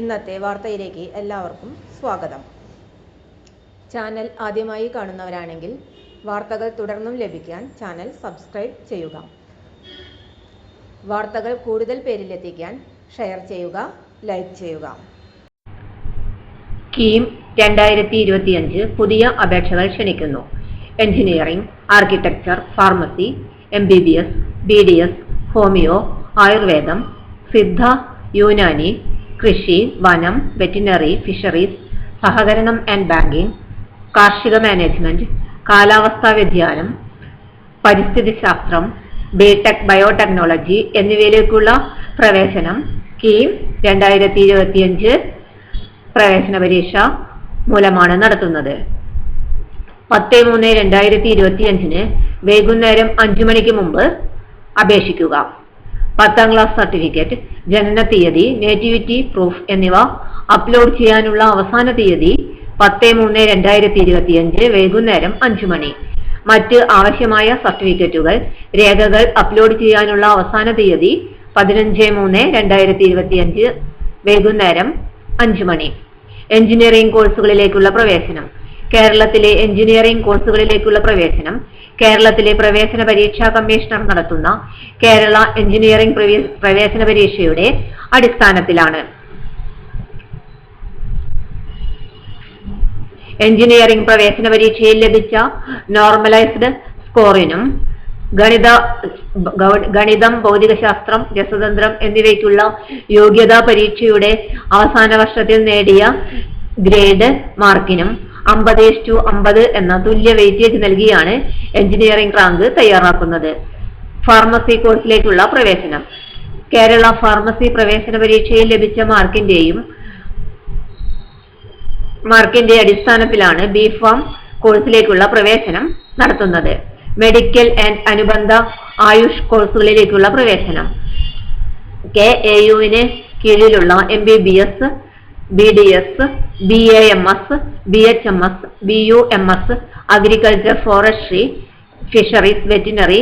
ഇന്നത്തെ വാർത്തയിലേക്ക് എല്ലാവർക്കും സ്വാഗതം. ചാനൽ ആദ്യമായി കാണുന്നവരാണെങ്കിൽ വാർത്തകൾ തുടർന്നും ലഭിക്കാൻ ചാനൽ സബ്സ്ക്രൈബ് ചെയ്യുക. വാർത്തകൾ കൂടുതൽ പേരിലെത്തിക്കാൻ ഷെയർ ചെയ്യുക, ലൈക്ക് ചെയ്യുക. കീം 2025 പുതിയ അപേക്ഷകൾ ക്ഷണിക്കുന്നു. Engineering, architecture, pharmacy, MBBS, BDS, homeo, ആയുർവേദം, സിദ്ധ, യൂനാനി, കൃഷി, വനം, വെറ്റിനറി, ഫിഷറീസ്, സഹകരണം ആൻഡ് ബാങ്കിംഗ്, കാർഷിക മാനേജ്മെന്റ്, കാലാവസ്ഥാ വ്യതിയാനം, പരിസ്ഥിതി ശാസ്ത്രം, ബിടെക്, ബയോടെക്നോളജി എന്നിവയിലേക്കുള്ള പ്രവേശനം കീം 2025 പ്രവേശന പരീക്ഷ മൂലമാണ് നടത്തുന്നത്. 10/3/2025 വൈകുന്നേരം 5 മണിക്ക് മുമ്പ് അപേക്ഷിക്കുക. 10ാം ക്ലാസ് സർട്ടിഫിക്കറ്റ്, ജനന തീയതി, നേറ്റിവിറ്റി പ്രൂഫ് എന്നിവ അപ്ലോഡ് ചെയ്യാനുള്ള അവസാന തീയതി 10/3/2025 വൈകുന്നേരം 5 മണി. മറ്റ് ആവശ്യമായ സർട്ടിഫിക്കറ്റുകൾ, രേഖകൾ അപ്ലോഡ് ചെയ്യാനുള്ള അവസാന തീയതി 15/3/2025 വൈകുന്നേരം 5 മണി. എഞ്ചിനീയറിംഗ് കോഴ്സുകളിലേക്കുള്ള പ്രവേശനം. കേരളത്തിലെ എഞ്ചിനീയറിംഗ് കോഴ്സുകളിലേക്കുള്ള പ്രവേശനം കേരളത്തിലെ പ്രവേശന പരീക്ഷാ കമ്മീഷണർ നടത്തുന്ന കേരള എഞ്ചിനീയറിംഗ് പ്രവേശന പരീക്ഷയുടെ അടിസ്ഥാനത്തിലാണ്. എഞ്ചിനീയറിംഗ് പ്രവേശന പരീക്ഷയിൽ ലഭിച്ച നോർമലൈസ്ഡ് സ്കോറിനും ഗണിതം, ഭൗതികശാസ്ത്രം, രസതന്ത്രം എന്നിവയ്ക്കുള്ള യോഗ്യതാ പരീക്ഷയുടെ അവസാന വർഷത്തിൽ നേടിയ ഗ്രേഡ് മാർക്കിനും 50:50 എന്ന തുല്യ വെയിറ്റേജ് നൽകിയാണ് എഞ്ചിനീയറിംഗ് റാങ്ക് തയ്യാറാക്കുന്നത്. ഫാർമസി കോഴ്സിലേക്കുള്ള പ്രവേശനം. കേരള ഫാർമസി പ്രവേശന പരീക്ഷയിൽ ലഭിച്ച മാർക്കിന്റെ അടിസ്ഥാനത്തിലാണ് ബിഫാം കോഴ്സിലേക്കുള്ള പ്രവേശനം നടത്തുന്നത്. മെഡിക്കൽ ആൻഡ് അനുബന്ധ ആയുഷ് കോഴ്സുകളിലേക്കുള്ള പ്രവേശനം KAUവിന് കീഴിലുള്ള MBBS, BDS, BAMS, BHMS, BUMS, agriculture, forestry, fisheries, veterinary,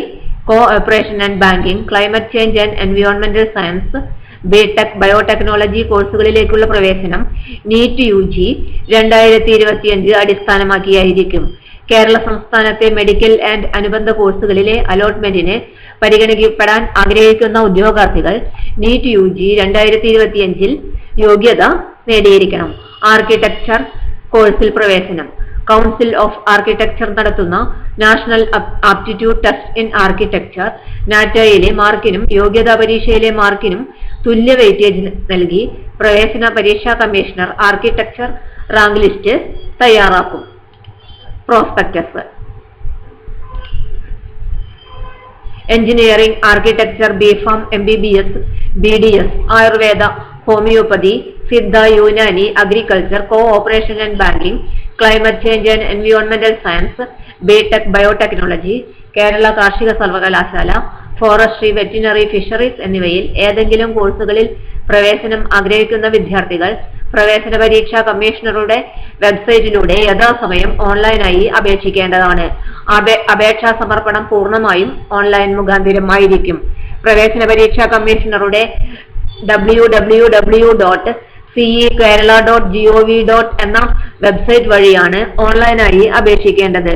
cooperation and banking, climate change and എൻവയോൺമെന്റൽ സയൻസ്, ബിടെക്, ബയോടെക്നോളജി കോഴ്സുകളിലേക്കുള്ള പ്രവേശനം നീറ്റ് UG 2025 അടിസ്ഥാനമാക്കിയായിരിക്കും. കേരള സംസ്ഥാനത്തെ മെഡിക്കൽ ആൻഡ് അനുബന്ധ കോഴ്സുകളിലെ അലോട്ട്മെന്റിന് പരിഗണിക്കപ്പെടാൻ ആഗ്രഹിക്കുന്ന ഉദ്യോഗാർത്ഥികൾ നീറ്റ് UG 2025 യോഗ്യത നേടിയിരിക്കണം. ആർക്കിടെക്ചർ കോഴ്സിൽ പ്രവേശനം. കൗൺസിൽ ഓഫ് ആർക്കിടെക്ചർ നടത്തുന്ന national aptitude test in architecture നാറ്റയിലെ മാർക്കിനും യോഗ്യതാ പരീക്ഷയിലെ മാർക്കിനും തുല്യ വെയിറ്റേജ് നൽകി പ്രവേശന പരീക്ഷാ കമ്മീഷണർ ആർക്കിടെക്ചർ റാങ്ക് ലിസ്റ്റ് തയ്യാറാക്കും. Prospectus. Engineering, architecture, BPharm, MBBS, BDS, Ayurveda, homeopathy, Siddha, Unani, agriculture, cooperation and banking, climate change and എൻവയോൺമെന്റൽ സയൻസ്, ബിടെക്, ബയോടെക്നോളജി, കേരള കാർഷിക സർവകലാശാല, ഫോറസ്ട്രി, വെറ്റിനറി, ഫിഷറീസ് എന്നിവയിൽ ഏതെങ്കിലും കോഴ്സുകളിൽ പ്രവേശനം ആഗ്രഹിക്കുന്ന വിദ്യാർത്ഥികൾ പ്രവേശന പരീക്ഷാ കമ്മീഷണറുടെ വെബ്സൈറ്റിലൂടെ യഥാസമയം ഓൺലൈനായി അപേക്ഷിക്കേണ്ടതാണ്. അപേക്ഷാ സമർപ്പണം പൂർണ്ണമായും ഓൺലൈൻ മുഖാന്തിരമായിരിക്കും. പ്രവേശന പരീക്ഷാ കമ്മീഷണറുടെ www.cekerala.gov. എന്ന വെബ്സൈറ്റ് വഴിയാണ് ഓൺലൈനായി അപേക്ഷിക്കേണ്ടത്.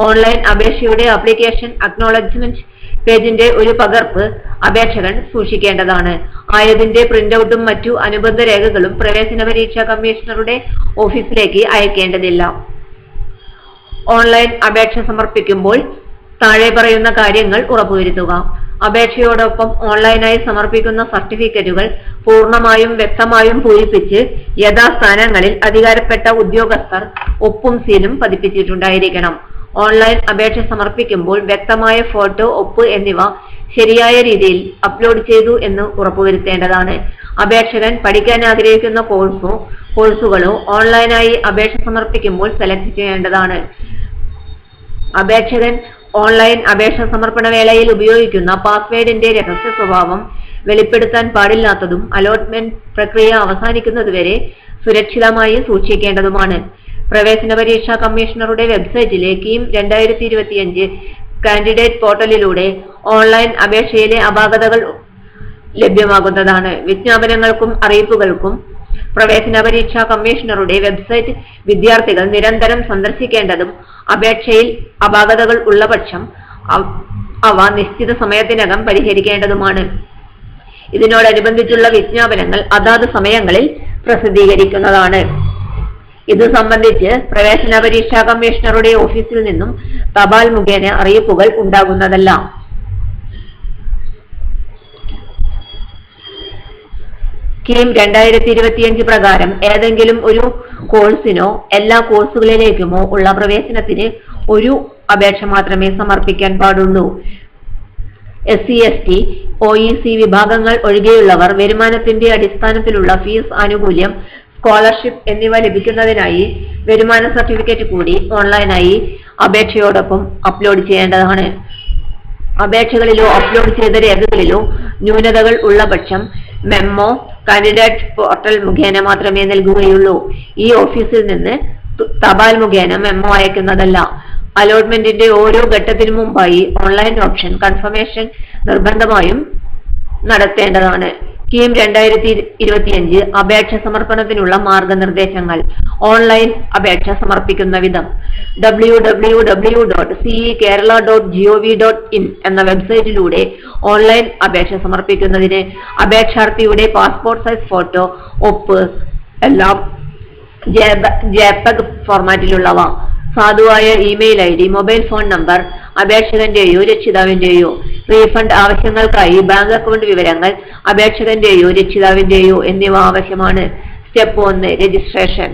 ഓൺലൈൻ അപേക്ഷയുടെ ആപ്ലിക്കേഷൻ അക്നോളജ്മെന്റ് പേജിന്റെ ഒരു പകർപ്പ് അപേക്ഷകൻ സൂക്ഷിക്കേണ്ടതാണ്. ആയതിന്റെ പ്രിന്റൌട്ടും മറ്റു അനുബന്ധ രേഖകളും പ്രവേശന പരീക്ഷാ കമ്മീഷണറുടെ ഓഫീസിലേക്ക് അയക്കേണ്ടതില്ല. ഓൺലൈൻ അപേക്ഷ സമർപ്പിക്കുമ്പോൾ താഴെ പറയുന്ന കാര്യങ്ങൾ ഉറപ്പുവരുത്തുക. അപേക്ഷയോടൊപ്പം ഓൺലൈനായി സമർപ്പിക്കുന്ന സർട്ടിഫിക്കറ്റുകൾ പൂർണ്ണമായും വ്യക്തമായും പൂരിപ്പിച്ച് യഥാസ്ഥാനങ്ങളിൽ അധികാരപ്പെട്ട ഉദ്യോഗസ്ഥർ ഒപ്പും സീലും പതിപ്പിച്ചിട്ടുണ്ടായിരിക്കണം. ഓൺലൈൻ അപേക്ഷ സമർപ്പിക്കുമ്പോൾ വ്യക്തമായ ഫോട്ടോ, ഒപ്പ് എന്നിവ ശരിയായ രീതിയിൽ അപ്ലോഡ് ചെയ്തു എന്ന് ഉറപ്പുവരുത്തേണ്ടതാണ്. അപേക്ഷകൻ പഠിക്കാൻ ആഗ്രഹിക്കുന്ന കോഴ്സുകളോ ഓൺലൈനായി അപേക്ഷ സമർപ്പിക്കുമ്പോൾ സെലക്ട് ചെയ്യേണ്ടതാണ്. അപേക്ഷകൻ ഓൺലൈൻ അപേക്ഷ സമർപ്പണ വേളയിൽ ഉപയോഗിക്കുന്ന പാസ്വേഡിന്റെ രഹസ്യ സ്വഭാവം വെളിപ്പെടുത്താൻ പാടില്ലാത്തതും അലോട്ട്മെന്റ് പ്രക്രിയ അവസാനിക്കുന്നതുവരെ സുരക്ഷിതമായി സൂക്ഷിക്കേണ്ടതുമാണ്. പ്രവേശന പരീക്ഷാ കമ്മീഷണറുടെ വെബ്സൈറ്റിലെ കീം 2025 കാൻഡിഡേറ്റ് പോർട്ടലിലൂടെ ഓൺലൈൻ അപേക്ഷയിലെ അപാകതകൾ ലഭ്യമാകുന്നതാണ്. വിജ്ഞാപനങ്ങൾക്കും അറിയിപ്പുകൾക്കും പ്രവേശന പരീക്ഷാ കമ്മീഷണറുടെ വെബ്സൈറ്റ് വിദ്യാർത്ഥികൾ നിരന്തരം സന്ദർശിക്കേണ്ടതും അപേക്ഷയിൽ അപാകതകൾ ഉള്ള പക്ഷം അവ നിശ്ചിത സമയത്തിനകം പരിഹരിക്കേണ്ടതുമാണ്. ഇതിനോടനുബന്ധിച്ചുള്ള വിജ്ഞാപനങ്ങൾ അതാത് സമയങ്ങളിൽ പ്രസിദ്ധീകരിക്കുന്നതാണ്. ഇത് സംബന്ധിച്ച് പ്രവേശന പരീക്ഷാ കമ്മീഷണറുടെ ഓഫീസിൽ നിന്നും തപാൽ മുഖേന അറിയിപ്പുകൾ ഉണ്ടാകുന്നതല്ല. കീം 2025 പ്രകാരം ഏതെങ്കിലും ഒരു കോഴ്സിനോ എല്ലാ കോഴ്സുകളിലേക്കുമോ ഉള്ള പ്രവേശനത്തിന് ഒരു അപേക്ഷ മാത്രമേ സമർപ്പിക്കാൻ പാടുള്ളൂ. SC, ST, OEC വിഭാഗങ്ങൾ ഒഴികെയുള്ളവർ വരുമാനത്തിന്റെ അടിസ്ഥാനത്തിലുള്ള ഫീസ് ആനുകൂല്യം, സ്കോളർഷിപ്പ് എന്നിവ ലഭിക്കുന്നതിനായി വരുമാന സർട്ടിഫിക്കറ്റ് കൂടി ഓൺലൈനായി അപേക്ഷയോടൊപ്പം അപ്ലോഡ് ചെയ്യേണ്ടതാണ്. അപേക്ഷകളിലോ അപ്ലോഡ് ചെയ്ത രേഖകളിലോ ന്യൂനതകൾ ഉള്ള പക്ഷം മെമ്മോ കാൻഡിഡേറ്റ് പോർട്ടൽ മുഖേന മാത്രമേ നൽകുകയുള്ളൂ. ഈ ഓഫീസിൽ നിന്ന് തപാൽ മുഖേന മെമ്മോ അയക്കുന്നതല്ല. അലോട്ട്മെന്റിന്റെ ഓരോ ഘട്ടത്തിനു മുമ്പായി ഓൺലൈൻ ഓപ്ഷൻ കൺഫർമേഷൻ നിർബന്ധമായും നടത്തേണ്ടതാണ്. കീം 2025 അപേക്ഷ സമർപ്പണത്തിനുള്ള മാർഗനിർദ്ദേശങ്ങൾ. ഓൺലൈൻ അപേക്ഷ സമർപ്പിക്കുന്ന വിധം. www.cekerala.gov.in എന്ന വെബ്സൈറ്റിലൂടെ ഓൺലൈൻ അപേക്ഷ സമർപ്പിക്കുന്നതിന് അപേക്ഷാർത്ഥിയുടെ പാസ്പോർട്ട് സൈസ് ഫോട്ടോ, ഒപ്പ് എല്ലാം JPEG ഫോർമാറ്റിലുള്ളവ, സാധുവായ email ID, mobile phone number, അപേക്ഷകന്റെയോ രക്ഷിതാവിന്റെയോ, റീഫണ്ട് ആവശ്യങ്ങൾക്കായി ബാങ്ക് അക്കൗണ്ട് വിവരങ്ങൾ അപേക്ഷകന്റെയോ രക്ഷിതാവിന്റെയോ എന്നിവ ആവശ്യമാണ്. Step 1 registration.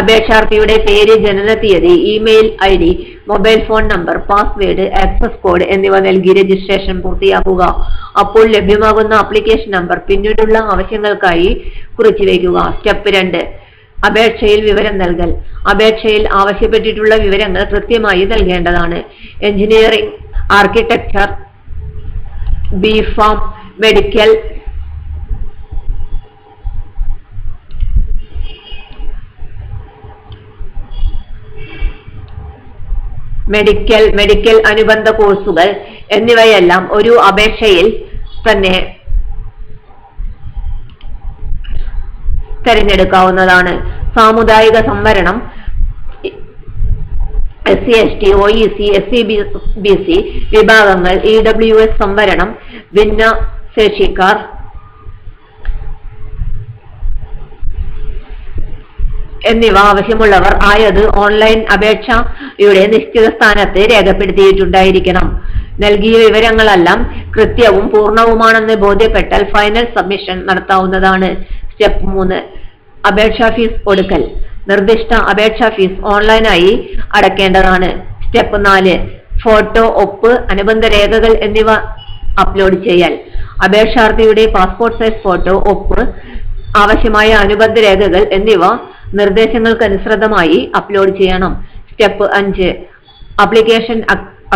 അപേക്ഷാർത്ഥിയുടെ പേര്, ജനന തീയതി, email ID, mobile phone number, password, access code എന്നിവ നൽകി രജിസ്ട്രേഷൻ പൂർത്തിയാക്കുക. അപ്പോൾ ലഭ്യമാകുന്ന ആപ്ലിക്കേഷൻ നമ്പർ പിന്നീടുള്ള ആവശ്യങ്ങൾക്കായി കുറിച്ചുവെക്കുക. സ്റ്റെപ്പ് 2 അപേക്ഷയിൽ വിവരം നൽകൽ. അപേക്ഷയിൽ ആവശ്യപ്പെട്ടിട്ടുള്ള വിവരങ്ങൾ കൃത്യമായി നൽകേണ്ടതാണ്. എഞ്ചിനീയറിംഗ്, ആർക്കിടെക്ചർ, ബിഫാം, മെഡിക്കൽ അനുബന്ധ കോഴ്സുകൾ എന്നിവയെല്ലാം ഒരു അപേക്ഷയിൽ തന്നെ തിരഞ്ഞെടുക്കാവുന്നതാണ്. സാമുദായിക സംവരണം, SC, ST, OEC, SCBC വിഭാഗങ്ങൾ, EWS സംവരണം, ഭിന്നശേഷിക്കാർ എന്നിവ ആവശ്യമുള്ളവർ ആയത് ഓൺലൈൻ അപേക്ഷയുടെ നിശ്ചിത സ്ഥാനത്ത് രേഖപ്പെടുത്തിയിട്ടുണ്ടായിരിക്കണം. നൽകിയ വിവരങ്ങളെല്ലാം കൃത്യവും പൂർണ്ണവുമാണെന്ന് ബോധ്യപ്പെട്ടാൽ ഫൈനൽ സബ്മിഷൻ നടത്താവുന്നതാണ്. സ്റ്റെപ്പ് 3 അപേക്ഷാ ഫീസ് ഒടുക്കൽ. നിർദ്ദിഷ്ട അപേക്ഷാ ഫീസ് ഓൺലൈനായി അടയ്ക്കേണ്ടതാണ്. സ്റ്റെപ്പ് 4 ഫോട്ടോ, ഒപ്പ്, അനുബന്ധ രേഖകൾ എന്നിവ അപ്ലോഡ് ചെയ്യൽ. അപേക്ഷാർത്ഥിയുടെ പാസ്പോർട്ട് സൈസ് ഫോട്ടോ, ഒപ്പ്, ആവശ്യമായ അനുബന്ധ രേഖകൾ എന്നിവ നിർദ്ദേശങ്ങൾക്കനുസൃതമായി അപ്ലോഡ് ചെയ്യണം. സ്റ്റെപ്പ് 5 ആപ്ലിക്കേഷൻ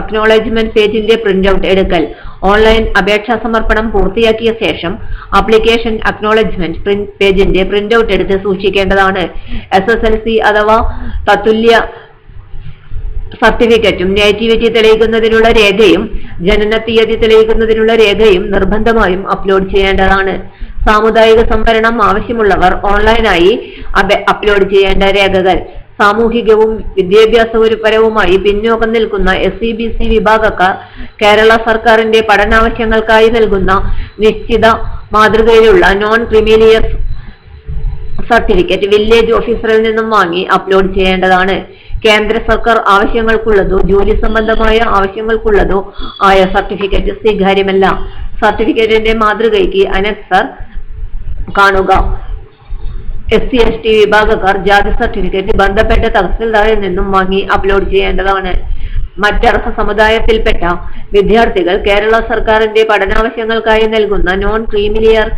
അക്നോളജ്മെന്റ് പേജിന്റെ പ്രിന്റ് ഔട്ട് എടുക്കൽ. ഓൺലൈൻ അപേക്ഷാ സമർപ്പണം പൂർത്തിയാക്കിയ ശേഷം ആപ്ലിക്കേഷൻ അക്നോളജ്മെന്റ് പേജിന്റെ പ്രിന്റ് ഔട്ട് എടുത്ത് സൂക്ഷിക്കേണ്ടതാണ്. SSLC അഥവാ തത്തുല്യ സർട്ടിഫിക്കറ്റും നേറ്റിവിറ്റി തെളിയിക്കുന്നതിനുള്ള രേഖയും ജനന തീയതി തെളിയിക്കുന്നതിനുള്ള രേഖയും നിർബന്ധമായും അപ്ലോഡ് ചെയ്യേണ്ടതാണ്. സാമുദായിക സംവരണം ആവശ്യമുള്ളവർ ഓൺലൈനായി അപ്ലോഡ് ചെയ്യേണ്ട രേഖകൾ. സാമൂഹികവും വിദ്യാഭ്യാസപരവുമായി പിന്നോക്കം നിൽക്കുന്ന SCBC വിഭാഗക്കാർ കേരള സർക്കാരിന്റെ പഠനാവശ്യങ്ങൾക്കായി നൽകുന്ന നിശ്ചിത മാതൃകയിലുള്ള നോൺ ക്രീമിലിയർ സർട്ടിഫിക്കറ്റ് വില്ലേജ് ഓഫീസറിൽ നിന്നും വാങ്ങി അപ്ലോഡ് ചെയ്യേണ്ടതാണ്. കേന്ദ്ര സർക്കാർ ആവശ്യങ്ങൾക്കുള്ളതോ ജോലി സംബന്ധമായ ആവശ്യങ്ങൾക്കുള്ളതോ ആയ സർട്ടിഫിക്കറ്റ് സ്വീകാര്യമല്ല. സർട്ടിഫിക്കറ്റിന്റെ മാതൃകയ്ക്ക് അനക്സർ കാണുക. SC, ST വിഭാഗക്കാർ ജാതി സർട്ടിഫിക്കറ്റ് ബന്ധപ്പെട്ട തഹസിൽദാറിൽ നിന്നും വാങ്ങി അപ്ലോഡ് ചെയ്യേണ്ടതാണ്. മറ്റർഹ സമുദായത്തിൽപ്പെട്ട വിദ്യാർത്ഥികൾ കേരള സർക്കാരിന്റെ പഠനാവശ്യങ്ങൾക്കായി നൽകുന്ന നോൺ ക്രീമിലിയർ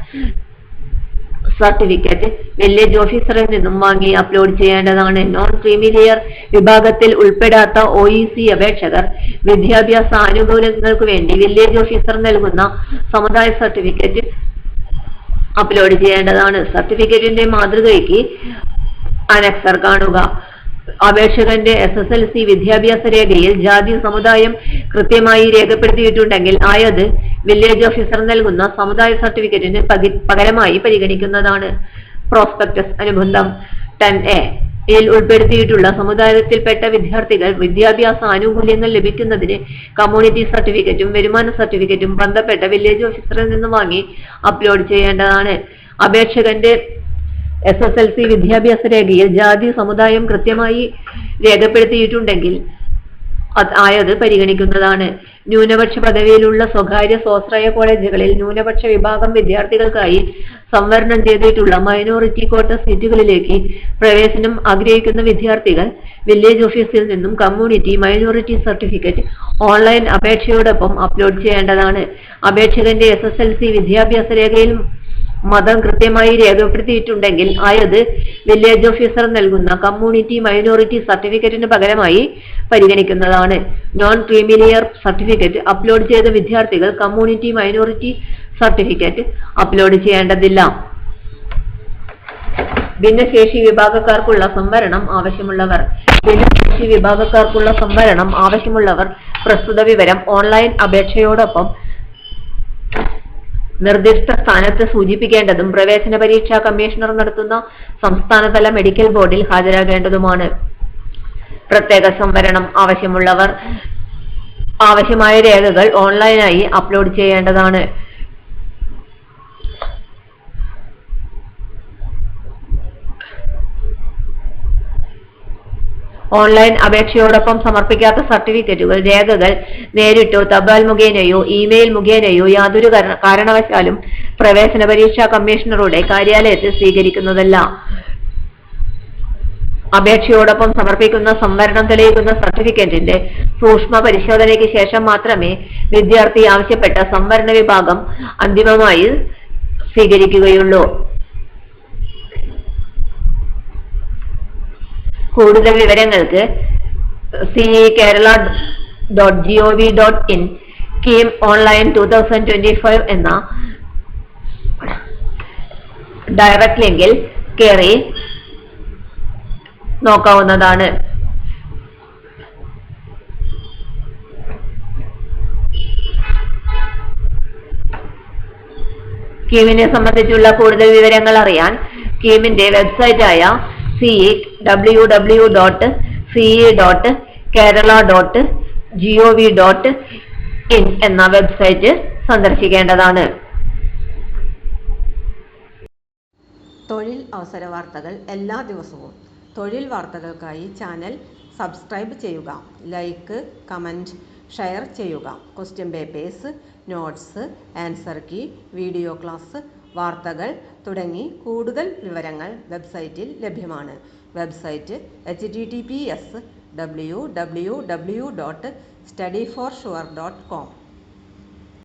സർട്ടിഫിക്കറ്റ് വില്ലേജ് ഓഫീസറിൽ നിന്നും വാങ്ങി അപ്ലോഡ് ചെയ്യേണ്ടതാണ്. നോൺ ക്രീമിലിയർ വിഭാഗത്തിൽ ഉൾപ്പെടാത്ത OEC അപേക്ഷകർ വിദ്യാഭ്യാസ ആനുകൂല്യങ്ങൾക്ക് വേണ്ടി വില്ലേജ് ഓഫീസർ നൽകുന്ന സമുദായ സർട്ടിഫിക്കറ്റ് അപ്ലോഡ് ചെയ്യേണ്ടതാണ്. സർട്ടിഫിക്കറ്റിന്റെ മാതൃകയ്ക്ക് അനക്സർ കാണുക. അപേക്ഷകന്റെ SSLC വിദ്യാഭ്യാസ രേഖയിൽ ജാതി സമുദായം കൃത്യമായി രേഖപ്പെടുത്തിയിട്ടുണ്ടെങ്കിൽ ആയത് വില്ലേജ് ഓഫീസർ നൽകുന്ന സമുദായ സർട്ടിഫിക്കറ്റിന് പകരമായി പരിഗണിക്കുന്നതാണ്. പ്രോസ്പെക്ടസ് അനുബന്ധം 10A യിൽ ഉൾപ്പെടുത്തിയിട്ടുള്ള സമുദായത്തിൽപ്പെട്ട വിദ്യാർത്ഥികൾ വിദ്യാഭ്യാസ ആനുകൂല്യങ്ങൾ ലഭിക്കുന്നതിന് കമ്മ്യൂണിറ്റി സർട്ടിഫിക്കറ്റും വരുമാന സർട്ടിഫിക്കറ്റും ബന്ധപ്പെട്ട വില്ലേജ് ഓഫീസറിൽ നിന്ന് വാങ്ങി അപ്ലോഡ് ചെയ്യേണ്ടതാണ്. അപേക്ഷകന്റെ SSLC വിദ്യാഭ്യാസ രേഖയിൽ ജാതി സമുദായം കൃത്യമായി രേഖപ്പെടുത്തിയിട്ടുണ്ടെങ്കിൽ ആയത് പരിഗണിക്കുന്നതാണ്. ന്യൂനപക്ഷ പദവിയിലുള്ള സ്വകാര്യ സ്വാശ്രയ കോളേജുകളിൽ ന്യൂനപക്ഷ വിഭാഗം വിദ്യാർത്ഥികൾക്കായി സംവരണം ചെയ്തിട്ടുള്ള മൈനോറിറ്റി കോട്ട സീറ്റുകളിലേക്ക് പ്രവേശനം ആഗ്രഹിക്കുന്ന വിദ്യാർത്ഥികൾ വില്ലേജ് ഓഫീസിൽ നിന്നും കമ്മ്യൂണിറ്റി മൈനോറിറ്റി സർട്ടിഫിക്കറ്റ് ഓൺലൈൻ അപേക്ഷയോടൊപ്പം അപ്ലോഡ് ചെയ്യേണ്ടതാണ്. അപേക്ഷകന്റെ SSLC വിദ്യാഭ്യാസ രേഖയിൽ മതം കൃത്യമായി രേഖപ്പെടുത്തിയിട്ടുണ്ടെങ്കിൽ ആയത് വില്ലേജ് ഓഫീസർ നൽകുന്ന കമ്മ്യൂണിറ്റി മൈനോറിറ്റി സർട്ടിഫിക്കറ്റിന് പകരമായി പരിഗണിക്കുന്നതാണ്. നോൺ ക്രീമിലിയർ സർട്ടിഫിക്കറ്റ് അപ്ലോഡ് ചെയ്ത വിദ്യാർത്ഥികൾ കമ്മ്യൂണിറ്റി മൈനോറിറ്റി സർട്ടിഫിക്കറ്റ് അപ്ലോഡ് ചെയ്യേണ്ടതില്ല. ഭിന്നശേഷി വിഭാഗക്കാർക്കുള്ള സംവരണം ആവശ്യമുള്ളവർ പ്രസ്തുത വിവരം ഓൺലൈൻ അപേക്ഷയോടൊപ്പം നിർദ്ദിഷ്ട സ്ഥാനത്ത് സൂചിപ്പിക്കേണ്ടതും പ്രവേശന പരീക്ഷാ കമ്മീഷണർ നടത്തുന്ന സംസ്ഥാനതല മെഡിക്കൽ ബോർഡിൽ ഹാജരാകേണ്ടതുമാണ്. പ്രത്യേക സംവരണം ആവശ്യമുള്ളവർ ആവശ്യമായ രേഖകൾ ഓൺലൈനായി അപ്ലോഡ് ചെയ്യേണ്ടതാണ്. ഓൺലൈൻ അപേക്ഷയോടൊപ്പം സമർപ്പിക്കാത്ത സർട്ടിഫിക്കറ്റുകൾ, രേഖകൾ നേരിട്ടോ തപാൽ മുഖേനയോ ഇമെയിൽ മുഖേനയോ യാതൊരു കാരണവശാലും പ്രവേശന പരീക്ഷാ കമ്മീഷണറുടെ കാര്യാലയത്തിൽ സ്വീകരിക്കുന്നതല്ല. അപേക്ഷയോടൊപ്പം സമർപ്പിക്കുന്ന സംവരണം തെളിയിക്കുന്ന സർട്ടിഫിക്കറ്റിന്റെ സൂക്ഷ്മ പരിശോധനയ്ക്ക് ശേഷം മാത്രമേ വിദ്യാർത്ഥി ആവശ്യപ്പെട്ട സംവരണ വിഭാഗം അന്തിമമായി സ്വീകരിക്കുകയുള്ളൂ. കൂടുതൽ വിവരങ്ങൾക്ക് cekerala.gov.in സ്കീം ഓൺലൈൻ 2025 എന്ന ഡയറക്ട് ലിങ്കിൽ കയറി നോക്കാവുന്നതാണ്. സ്കീമിനെ സംബന്ധിച്ചുള്ള കൂടുതൽ വിവരങ്ങൾ അറിയാൻ സ്കീമിന്റെ വെബ്സൈറ്റായ www.ce.kerala.gov.in എന്ന വെബ്സൈറ്റ് സന്ദർശിക്കേണ്ടതാണ്. തൊഴിൽ അവസര വാർത്തകൾ എല്ലാ ദിവസവും. തൊഴിൽ വാർത്തകൾക്കായി ചാനൽ സബ്സ്ക്രൈബ് ചെയ്യുക. ലൈക്ക്, കമൻറ്റ്, ഷെയർ ചെയ്യുക. Question papers, notes, answer key, video class, വാർത്തകൾ തുടങ്ങി കൂടുതൽ വിവരങ്ങൾ വെബ്സൈറ്റിൽ ലഭ്യമാണ്. Website https://www.studyforsure.com